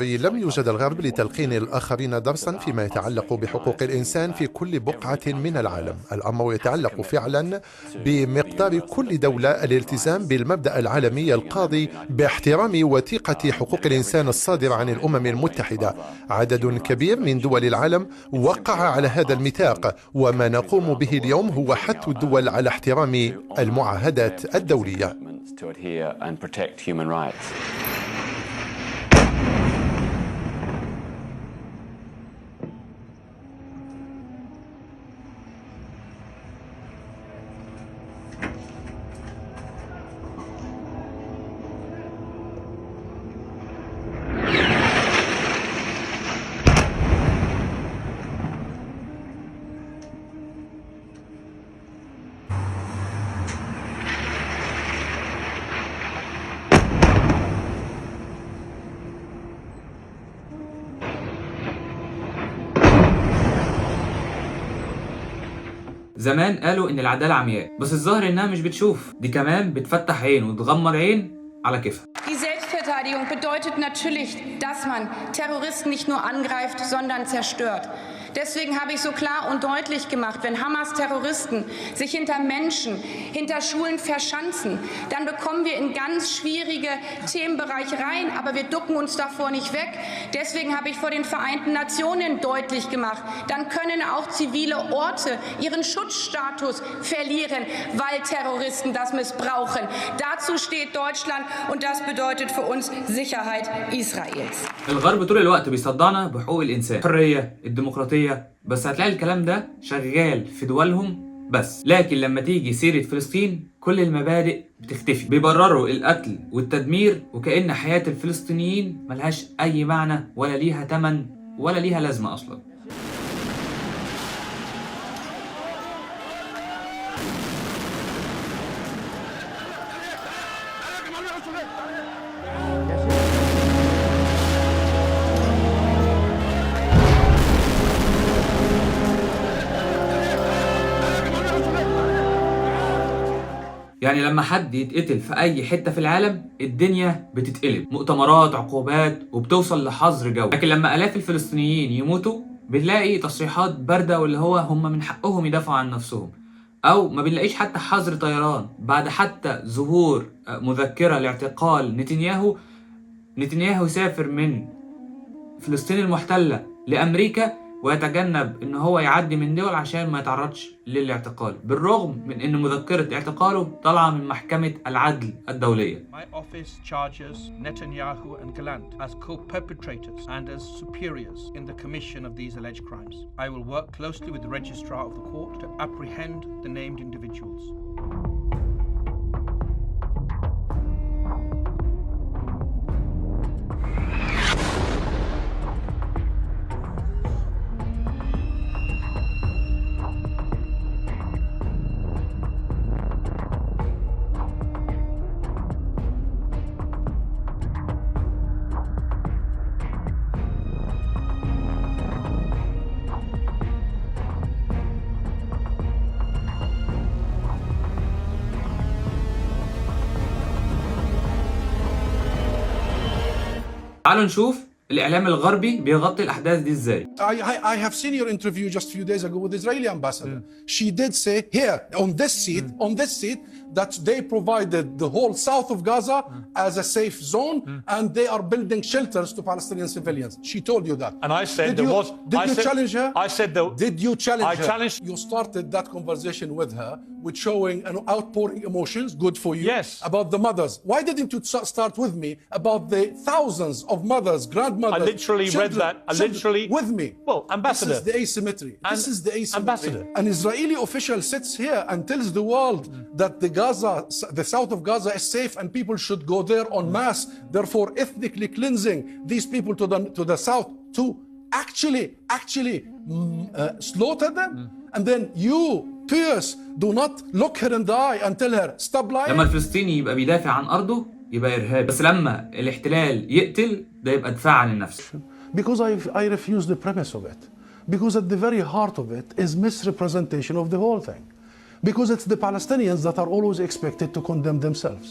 لم يوجد الغرب لتلقين الآخرين درسا فيما يتعلق بحقوق الإنسان في كل بقعة من العالم. الأمر يتعلق فعلا بمقدار كل دولة الالتزام بالمبدأ العالمي القاضي باحترام وثيقة حقوق الإنسان الصادرة عن الأمم المتحدة. عدد كبير من دول العالم وقع على هذا الميثاق، وما نقوم به اليوم هو حث الدول على احترام المعاهدات الدولية. زمان قالوا ان العدالة عمياء، بس الظاهر انها مش بتشوف، دي كمان بتفتح عين وتغمض عين على كيفها. Die Selbstverteidigung bedeutet natürlich, dass man Terroristen nicht nur angreift, sondern zerstört. Deswegen habe ich so klar und deutlich gemacht, wenn Hamas-Terroristen sich hinter Menschen, hinter Schulen verschanzen, dann bekommen wir in ganz schwierige Themenbereiche rein, aber wir ducken uns davor nicht weg. Deswegen habe ich vor den Vereinten Nationen deutlich gemacht, dann können auch zivile Orte ihren Schutzstatus verlieren, weil Terroristen das missbrauchen. Dazu steht Deutschland und das bedeutet für uns Sicherheit Israels. الغرب طول الوقت بيصدعنا بحقوق الإنسان، الحرية، الديمقراطية، بس هتلاقي الكلام ده شغال في دولهم بس، لكن لما تيجي سيرة فلسطين كل المبادئ بتختفي. بيبرروا القتل والتدمير وكأن حياة الفلسطينيين ملهاش أي معنى ولا ليها تمن ولا ليها لازمة أصلا. يعني لما حد يتقتل في أي حتة في العالم الدنيا بتتقلب، مؤتمرات، عقوبات، وبتوصل لحظر جو. لكن لما آلاف الفلسطينيين يموتوا بنلاقي تصريحات باردة، واللي هو هم من حقهم يدافعوا عن نفسهم، أو ما بنلاقيش حتى حظر طيران بعد حتى ظهور مذكرة لاعتقال نتنياهو. نتنياهو سافر من فلسطين المحتلة لأمريكا ويتجنب ان هو يعدي من دول عشان ما يتعرضش للاعتقال، بالرغم من ان مذكرة اعتقاله طالعة من محكمة العدل الدولية. My office charges Netanyahu and Gallant as co-perpetrators and as superiors in the commission of these alleged crimes. I will work closely with the registrar of the court to apprehend the named individuals. تعالوا نشوف الإعلام الغربي بيغطي الأحداث دي إزاي. I have seen your interview just a few days ago with the Israeli ambassador. She did say here on this seat that they provided the whole south of Gaza as a safe zone and they are building shelters to Palestinian civilians. She told you that. And I said did you challenge her? I said that. Did you challenge her? I challenged. You started that conversation with her with showing an outpouring emotions, good for you. Yes. About the mothers. Why didn't you start with me about the thousands of mothers, grandmothers? I literally read that. I literally with me. Well, ambassador. This is the asymmetry. This is the asymmetry. Ambassador. An Israeli official sits here and tells the world that the south of Gaza is safe and people should go there en masse, therefore ethnically cleansing these people to the south to actually slaughter them. And then you, Pierce, do not look her in the eye and tell her stop lying. لما الفلسطيني يبقى بيدافع عن أرضه يبقى إرهاب، بس لما الاحتلال يقتل ده يبقى دفاع عن النفس. Because I refuse the premise of it. Because at the very heart of it is misrepresentation of the whole thing. Because it's the Palestinians that are always expected to condemn themselves.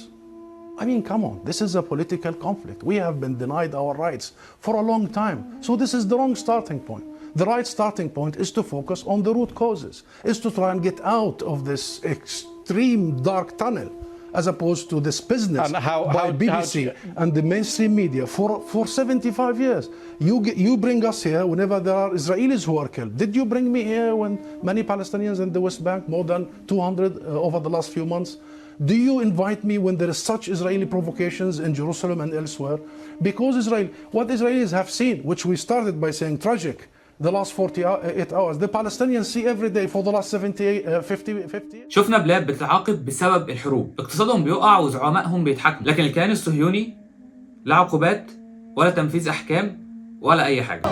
I mean, come on, this is a political conflict. We have been denied our rights for a long time. So this is the wrong starting point. The right starting point is to focus on the root causes, is to try and get out of this extreme dark tunnel, as opposed to this business by BBC and the mainstream media for 75 years. You bring us here whenever there are Israelis who are killed. Did you bring me here when many Palestinians in the West Bank, more than 200 over the last few months? Do you invite me when there is such Israeli provocations in Jerusalem and elsewhere? Because what Israelis have seen, which we started by saying tragic, the last 48 hours, the Palestinians see every day for the last 50 شفنا بلاد بتتعاقب بسبب الحروب، اقتصادهم بيقع وزعمائهم بيتحكموا، لكن الكيان الصهيوني لا عقوبات ولا تنفيذ أحكام ولا أي حاجة.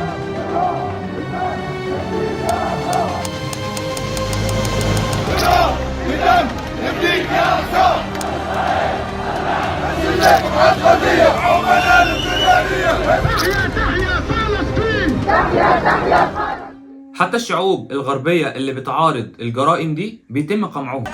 حتى الشعوب الغربية اللي بتعارض الجرائم دي بيتم قمعهم.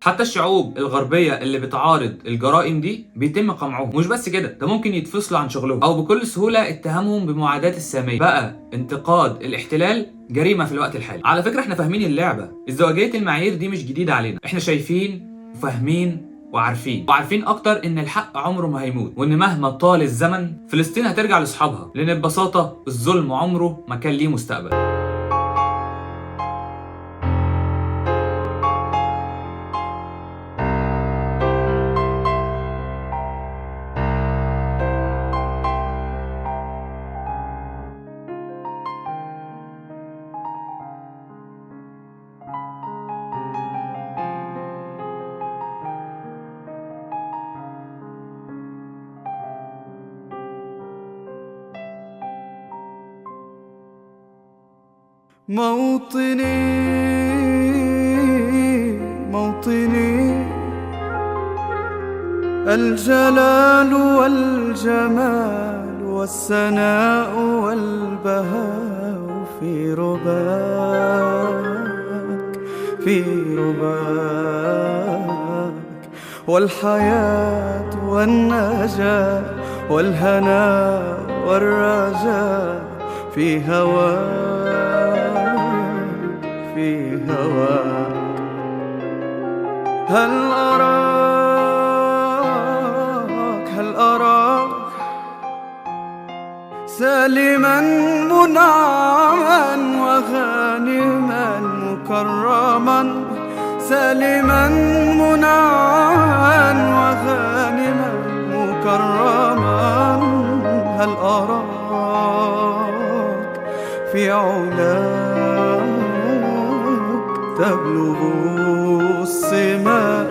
حتى الشعوب الغربية اللي بتعارض الجرائم دي بيتم قمعهم. مش بس كده، ده ممكن يتفصلوا عن شغلهم او بكل سهولة اتهامهم بمعاداة السامية. بقى انتقاد الاحتلال جريمة في الوقت الحالي. على فكرة احنا فاهمين اللعبة، ازدواجية المعايير دي مش جديدة علينا، احنا شايفين وفاهمين وعارفين اكتر ان الحق عمره ما هيموت، وان مهما طال الزمن فلسطين هترجع لاصحابها، لان ببساطة الظلم عمره ما كان ليه مستقبل. موطني الجلال والجمال والسناء والبهاء في رباك والحياة والنجاة والهناء والرجاء في هواك هل أراك سالما منعما وغانما مكرما، سالما منعما وغانما مكرما. هل أراك في علاك تبلغ السماء